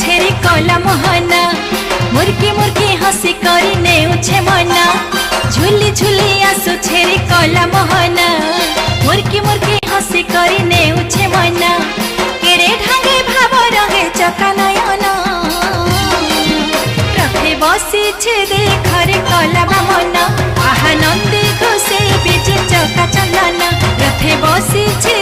छेरी कला मोहना मुर्की मुर्की हसी करी नेउछे मना झुली झुली आसु छेरी कला मोहना मुर्की मुर्की हसी करी नेउछे मना केड़े ढांगे भाव रंगे चका नयना रथे बसी छे देखरे कला बामना आहा नंदी घोषे बीजे चका चंदना रथे बसी छे